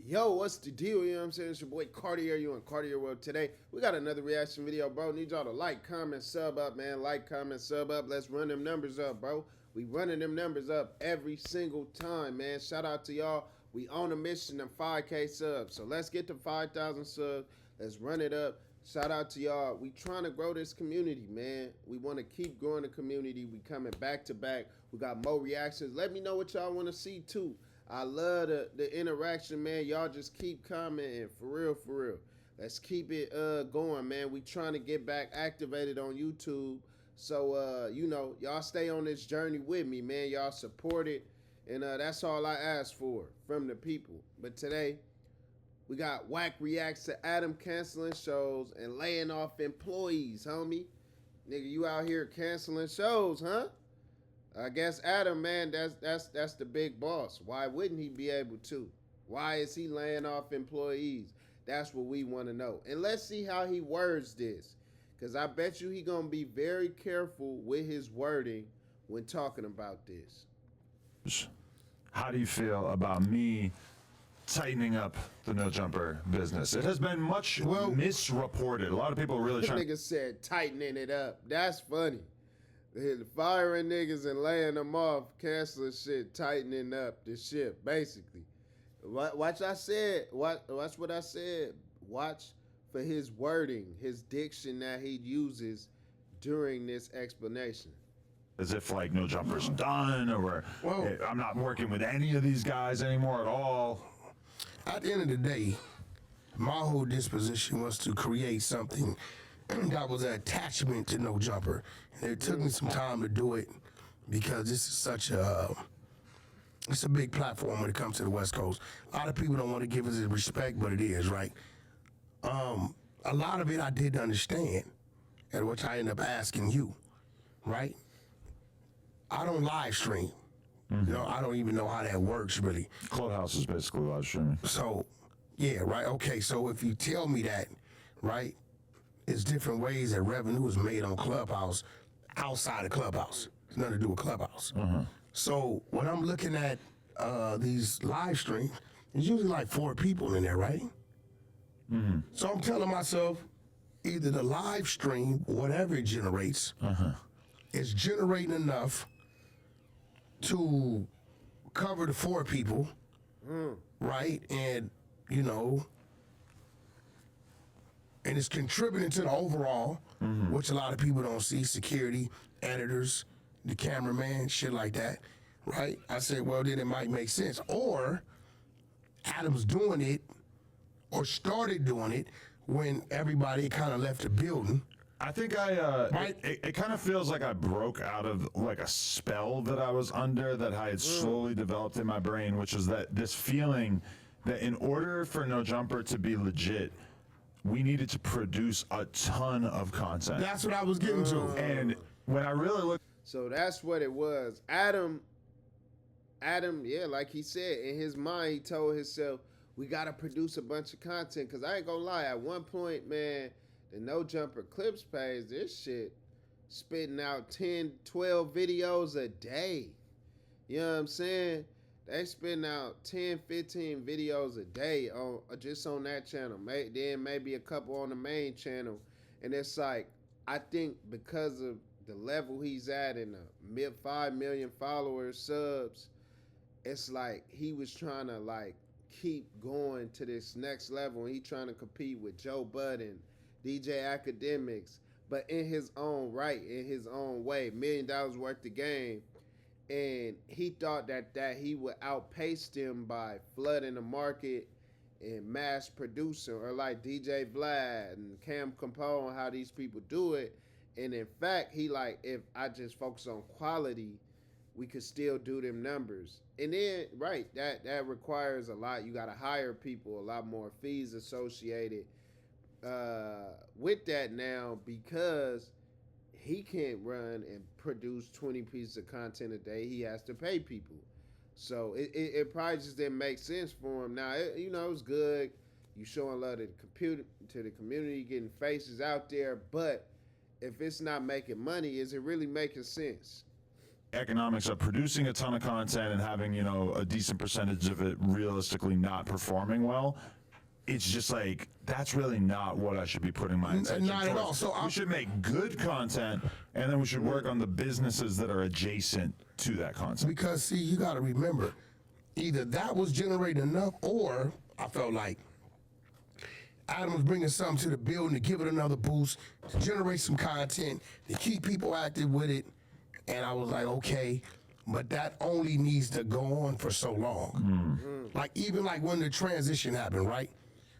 Yo, what's the deal? You know what I'm saying? It's your boy Cartier. You in Cartier World today. We got another reaction video, bro. Need y'all to like, comment, sub up, man. Like, comment, sub up. Let's run them numbers up, bro. We running them numbers up every single time, man. Shout out to y'all. We on a mission of 5K subs. So let's get to 5,000 subs. Let's run it up. Shout out to y'all. We trying to grow this community, man. We want to keep growing the community. We coming back to back. We got more reactions. Let me know what y'all want to see, too. I love the interaction, man. Y'all just keep commenting, for real, for real. Let's keep it going, man. We trying to get back activated on YouTube. So, you know, y'all stay on this journey with me, man. Y'all support it. And that's all I ask for from the people. But today, we got Wack reacts to Adam canceling shows and laying off employees, homie. Nigga, you out here canceling shows, huh? I guess Adam, man, that's the big boss. Why wouldn't he be able to? Why is he laying off employees? That's what we want to know. And let's see how he words this. Because I bet you he going to be very careful with his wording when talking about this. How do you feel about me tightening up the no jumper business? It has been much misreported. A lot of people really trying. Nigga said tightening it up. That's funny. Firing niggas and laying them off, canceling shit, tightening up the ship, basically. Watch I said, watch what I said. Watch for his wording, his diction that he uses during this explanation. As if like no jumper's done, or hey, I'm not working with any of these guys anymore at all. At the end of the day, my whole disposition was to create something that was an attachment to No Jumper. And it took me some time to do it because this is such it's a big platform when it comes to the West Coast. A lot of people don't want to give us the respect, but it is, right? A lot of it I didn't understand, and which I end up asking you, right? I don't live stream. You know, I don't even know how that works, really. Clubhouse is basically live streaming. So, yeah, right, okay, so if you tell me that, right, it's different ways that revenue is made on Clubhouse outside of Clubhouse. It's nothing to do with Clubhouse. So when I'm looking at these live streams, there's usually like 4 people in there, right? So I'm telling myself, either the live stream, whatever it generates, is generating enough to cover the 4 people, right? And, you know, and it's contributing to the overall, which a lot of people don't see, security, editors, the cameraman, shit like that, right? I said, well, then it might make sense. Or Adam's doing it or started doing it when everybody kind of left the building. I think it kind of feels like I broke out of like a spell that I was under that I had slowly developed in my brain, which was that this feeling that in order for No Jumper to be legit, we needed to produce a ton of content. That's what I was getting to. And when I really looked. So that's what it was. Adam, yeah, like he said, in his mind, he told himself, we got to produce a bunch of content. Because I ain't going to lie, at one point, man, the No Jumper Clips page, this shit spitting out 10, 12 videos a day. You know what I'm saying? They spitting out 10, 15 videos a day on just on that channel. Then maybe a couple on the main channel. And it's like, I think because of the level he's at in the 5 million followers, subs, it's like he was trying to like keep going to this next level. And he trying to compete with Joe Budden, DJ Academics, but in his own right, in his own way, $1 million worth of game. And he thought that he would outpace them by flooding the market and mass producing, or like DJ Vlad and Cam Capone, how these people do it. And in fact, he like, if I just focus on quality, we could still do them numbers. And then, right, that requires a lot. You got to hire people, a lot more fees associated with that now, because he can't run and produce 20 pieces of content a day. He has to pay people. So it probably just didn't make sense for him. Now, you know, it was good. You showing love to the community, getting faces out there. But if it's not making money, is it really making sense? economics of producing a ton of content and having, you know, a decent percentage of it realistically not performing well, it's just like, that's really not what I should be putting my attention Not at towards. all. So we should make good content, and then we should work on the businesses that are adjacent to that content. Because see, you got to remember, either that was generating enough, or I felt like Adam was bringing something to the building to give it another boost, to generate some content, to keep people active with it. And I was like, okay, but that only needs to go on for so long. Like, even like when the transition happened, right?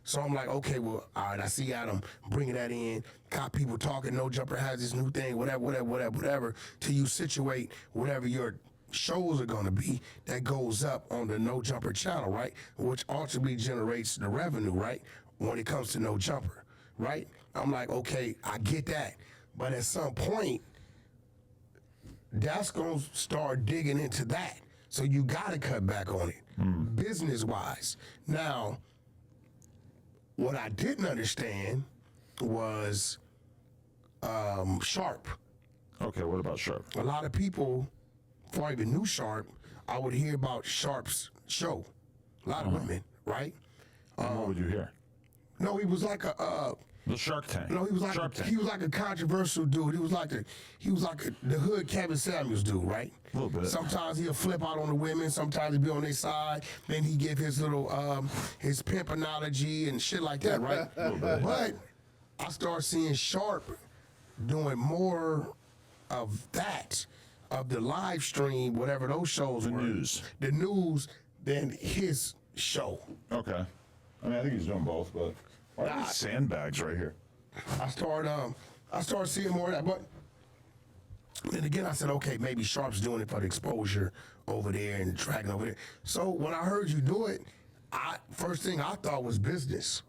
So I'm like, okay, well, all right, I see Adam bringing that in, got people talking, No Jumper has this new thing, whatever, till you situate whatever your shows are gonna be that goes up on the No Jumper channel, right? Which ultimately generates the revenue, right? When it comes to No Jumper, right? I'm like, okay, I get that. But at some point, that's gonna start digging into that. So you gotta cut back on it, business-wise. Now, what I didn't understand was Sharp. Okay, what about Sharp? A lot of people, before I even knew Sharp, I would hear about Sharp's show. A lot of women, right? And what would you hear? No, he was like a The Shark Tank. no, he was like Shark Tank. he was like a controversial dude. He was like the hood Kevin Samuels dude, right? A little bit. Sometimes he'll flip out on the women. Sometimes he'll be on their side. Then he give his little his pimp analogy and shit like that, right? But I start seeing Sharp doing more of that, of the live stream, whatever those shows were. The news than his show. Okay. I mean, I think he's doing both, but why are these sandbags right here? I started seeing more of that, but then again I said, okay, maybe Sharp's doing it for the exposure over there and tracking over there. So when I heard you do it, first thing I thought was business.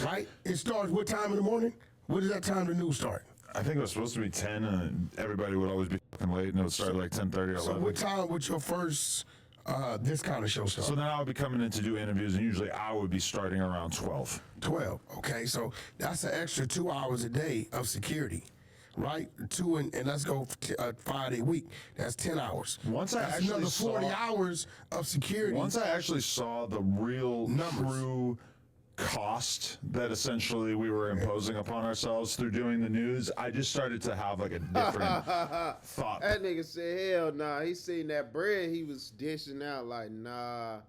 Right? It starts what time in the morning? What is that time the news start? I think it was supposed to be 10, and everybody would always be fucking late, and it would start like 10:30 or 11. So what time would your first this kind of show start? So then I would be coming in to do interviews, and usually I would be starting around 12. 12. Okay, so that's an extra 2 hours a day of security, right? And let's go 5-day week. That's 10 hours. Once I that's actually another 40 saw- hours of security. Once I actually saw the real, true cost that essentially we were imposing upon ourselves through doing the news, I just started to have like a different thought. That nigga said, hell nah. He seen that bread he was dishing out like, nah,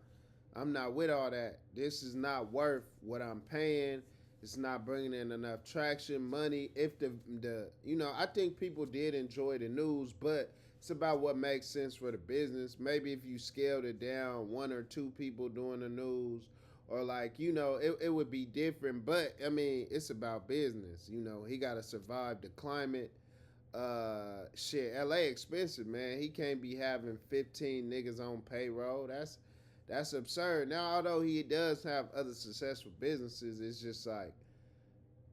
I'm not with all that. This is not worth what I'm paying. It's not bringing in enough traction, money. If the you know, I think people did enjoy the news, but it's about what makes sense for the business. Maybe if you scaled it down, 1 or 2 people doing the news, or like, you know, it would be different. But I mean, it's about business. You know, he got to survive the climate. Shit, LA expensive, man. He can't be having 15 niggas on payroll. That's absurd. Now, although he does have other successful businesses, it's just like,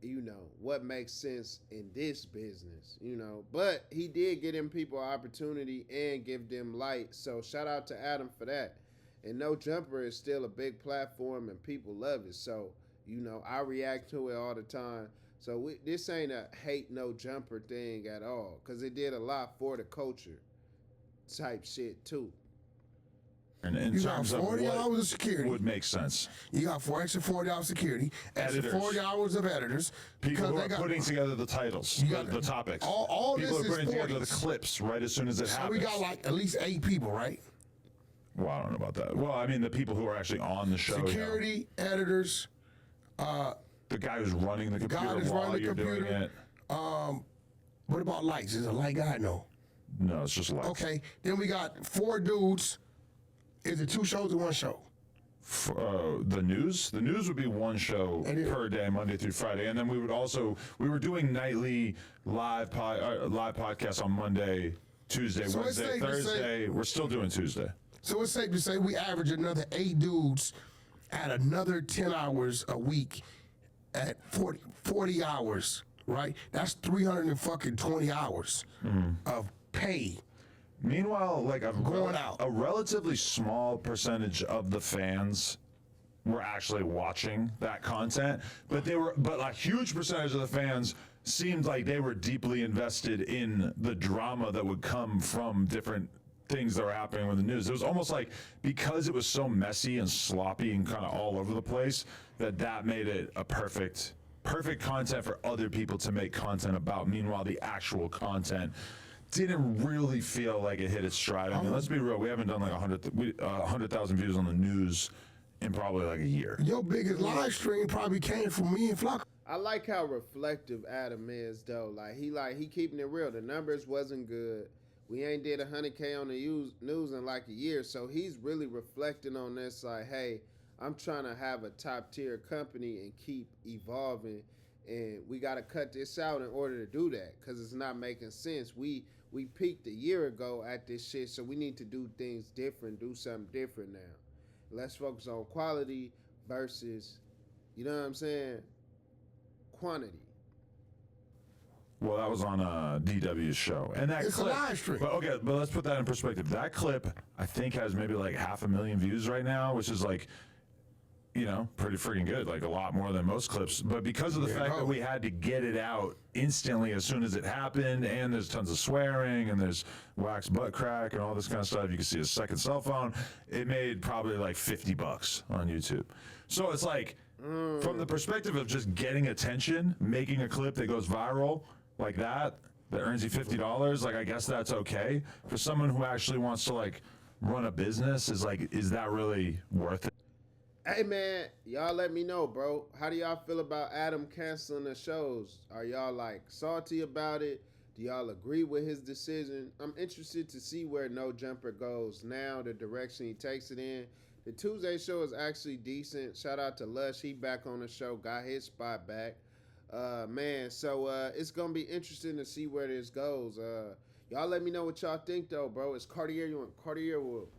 you know, what makes sense in this business, you know. But he did get them people opportunity and give them light. So shout out to Adam for that. And No Jumper is still a big platform and people love it. So, you know, I react to it all the time. So this ain't a hate No Jumper thing at all, because it did a lot for the culture type shit too. And in You got terms 40 of hours what of security. would make sense. You got extra 40 hours security, extra Editors. 40 hours of editors. People who they are got, putting together the titles, got the topics. all People this are putting is together the 40s. clips right as soon as it So happens. we got like at least 8 people, right? Well, I don't know about that. Well, I mean, the people who are actually on the show. Security, editors, The guy who's running the computer who's while running the you're doing computer. it. what about lights? Is a light guy? No. No, it's just like Okay, then we got 4 dudes. Is it 2 shows or 1 show? the news. The news would be 1 show per day, Monday through Friday, and then we were doing nightly live podcasts on Monday, Tuesday, So it's Wednesday, safe to Thursday. We're still doing Tuesday. So it's safe to say we average another 8 dudes at another 10 hours a week at 40 hours, right? That's 320 hours of pay. Meanwhile, like Going out. a relatively small percentage of the fans were actually watching that content, but a huge percentage of the fans seemed like they were deeply invested in the drama that would come from different things that were happening with the news. It was almost like, because it was so messy and sloppy and kind of all over the place, that made it a perfect content for other people to make content about. Meanwhile, the actual content didn't really feel like it hit its stride. I mean, let's be real, we haven't done like 100,000 views on the news in probably like a year. Your biggest live stream probably came from me and Flocko. I like how reflective Adam is though. He keeping it real. The numbers wasn't good. We ain't did 100K on the news in like a year. So he's really reflecting on this like, hey, I'm trying to have a top tier company and keep evolving. And we got to cut this out in order to do that because it's not making sense. We peaked a year ago at this shit, so we need to do things different, do something different now. Let's focus on quality versus, you know what I'm saying, quantity. Well, that was on DW's show, and that It's clip. a live stream. But let's put that in perspective. That clip, I think, has maybe like 500,000 views right now, which is like, you know, pretty freaking good, like a lot more than most clips. But because of the fact that we had to get it out instantly as soon as it happened, and there's tons of swearing, and there's Wack's butt crack and all this kind of stuff, you can see his second cell phone, it made probably like $50 on YouTube. So it's like, from the perspective of just getting attention, making a clip that goes viral like that earns you $50, like, I guess that's okay. For someone who actually wants to like run a business, is that really worth it? Hey man, y'all let me know, bro. How do y'all feel about Adam canceling the shows? Are y'all like salty about it? Do y'all agree with his decision? I'm interested to see where No Jumper goes now, the direction he takes it in. The Tuesday show is actually decent. Shout out to Lush. He back on the show, got his spot back. Man, so it's gonna be interesting to see where this goes. Y'all let me know what y'all think though, bro. Is Cartier, you want Cartier will